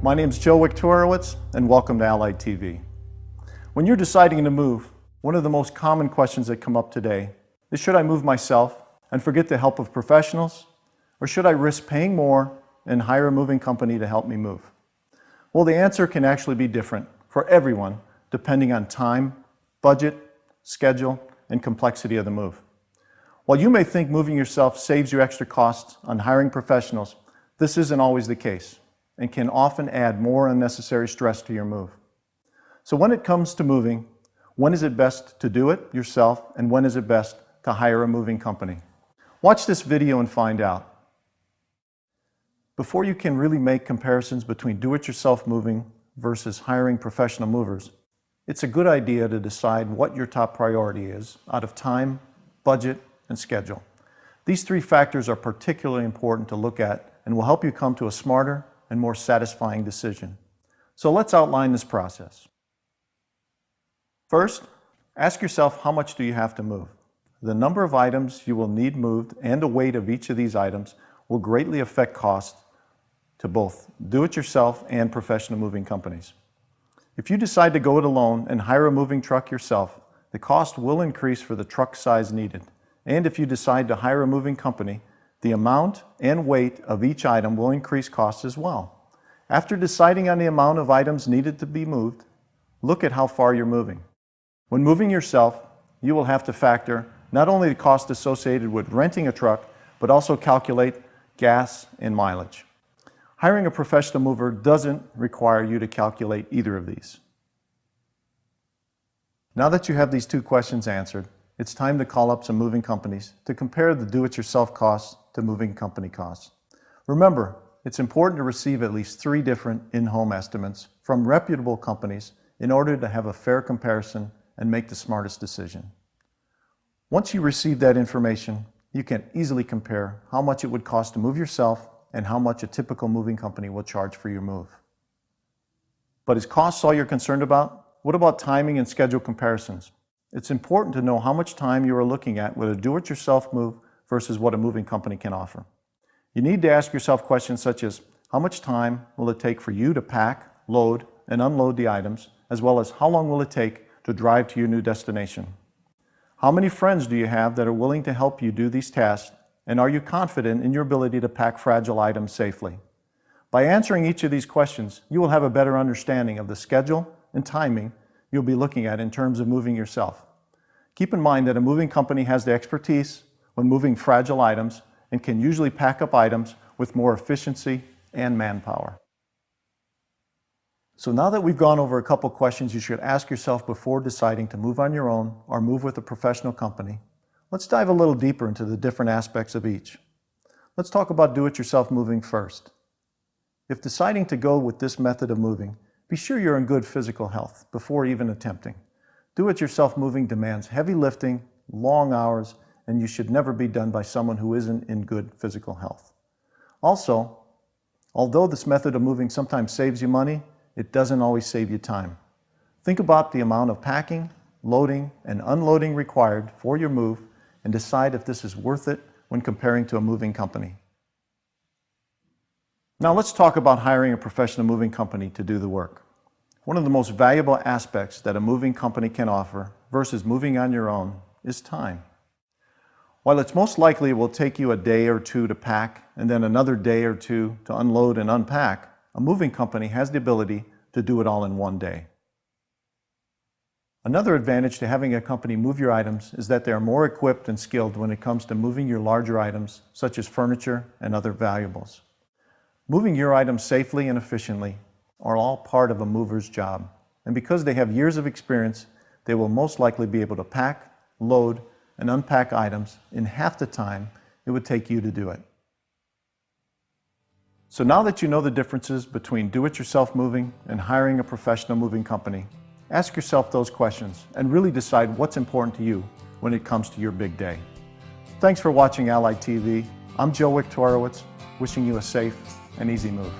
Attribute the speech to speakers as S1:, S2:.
S1: My name is Joe Wiktorowicz, and welcome to Allied TV. When you're deciding to move, one of the most common questions that come up today is, should I move myself and forget the help of professionals, or should I risk paying more and hire a moving company to help me move? Well, the answer can actually be different for everyone depending on time, budget, schedule, and complexity of the move. While you may think moving yourself saves you extra costs on hiring professionals, this isn't always the case and can often add more unnecessary stress to your move. So when it comes to moving, when is it best to do it yourself and when is it best to hire a moving company? Watch this video and find out. Before you can really make comparisons between do-it-yourself moving versus hiring professional movers, it's a good idea to decide what your top priority is out of time, budget, and schedule. These three factors are particularly important to look at and will help you come to a smarter and more satisfying decision. So let's outline this process. First, ask yourself, how much do you have to move? The number of items you will need moved and the weight of each of these items will greatly affect cost to both do-it-yourself and professional moving companies. If you decide to go it alone and hire a moving truck yourself, the cost will increase for the truck size needed. And if you decide to hire a moving company, the amount and weight of each item will increase costs as well. After deciding on the amount of items needed to be moved, look at how far you're moving. When moving yourself, you will have to factor not only the cost associated with renting a truck, but also calculate gas and mileage. Hiring a professional mover doesn't require you to calculate either of these. Now that you have these two questions answered, it's time to call up some moving companies to compare the do-it-yourself costs to moving company costs. Remember, it's important to receive at least 3 different in-home estimates from reputable companies in order to have a fair comparison and make the smartest decision. Once you receive that information, you can easily compare how much it would cost to move yourself and how much a typical moving company will charge for your move. But is cost all you're concerned about? What about timing and schedule comparisons? It's important to know how much time you are looking at with a do-it-yourself move versus what a moving company can offer. You need to ask yourself questions such as, how much time will it take for you to pack, load, and unload the items, as well as how long will it take to drive to your new destination? How many friends do you have that are willing to help you do these tasks, and are you confident in your ability to pack fragile items safely? By answering each of these questions, you will have a better understanding of the schedule and timing you'll be looking at in terms of moving yourself. Keep in mind that a moving company has the expertise when moving fragile items and can usually pack up items with more efficiency and manpower. So now that we've gone over a couple questions you should ask yourself before deciding to move on your own or move with a professional company, let's dive a little deeper into the different aspects of each. Let's talk about do-it-yourself moving first. If deciding to go with this method of moving, be sure you're in good physical health before even attempting. Do-it-yourself moving demands heavy lifting, long hours, and you should never be done by someone who isn't in good physical health. Also, although this method of moving sometimes saves you money, it doesn't always save you time. Think about the amount of packing, loading, and unloading required for your move and decide if this is worth it when comparing to a moving company. Now let's talk about hiring a professional moving company to do the work. One of the most valuable aspects that a moving company can offer versus moving on your own is time. While it's most likely it will take you a day or two to pack and then another day or two to unload and unpack, a moving company has the ability to do it all in one day. Another advantage to having a company move your items is that they are more equipped and skilled when it comes to moving your larger items, such as furniture and other valuables. Moving your items safely and efficiently are all part of a mover's job, and because they have years of experience, they will most likely be able to pack, load, and unpack items in half the time it would take you to do it. So now that you know the differences between do-it-yourself moving and hiring a professional moving company, ask yourself those questions and really decide what's important to you when it comes to your big day. Thanks for watching Allied TV. I'm Joe Wiktorowicz, wishing you a safe and easy move.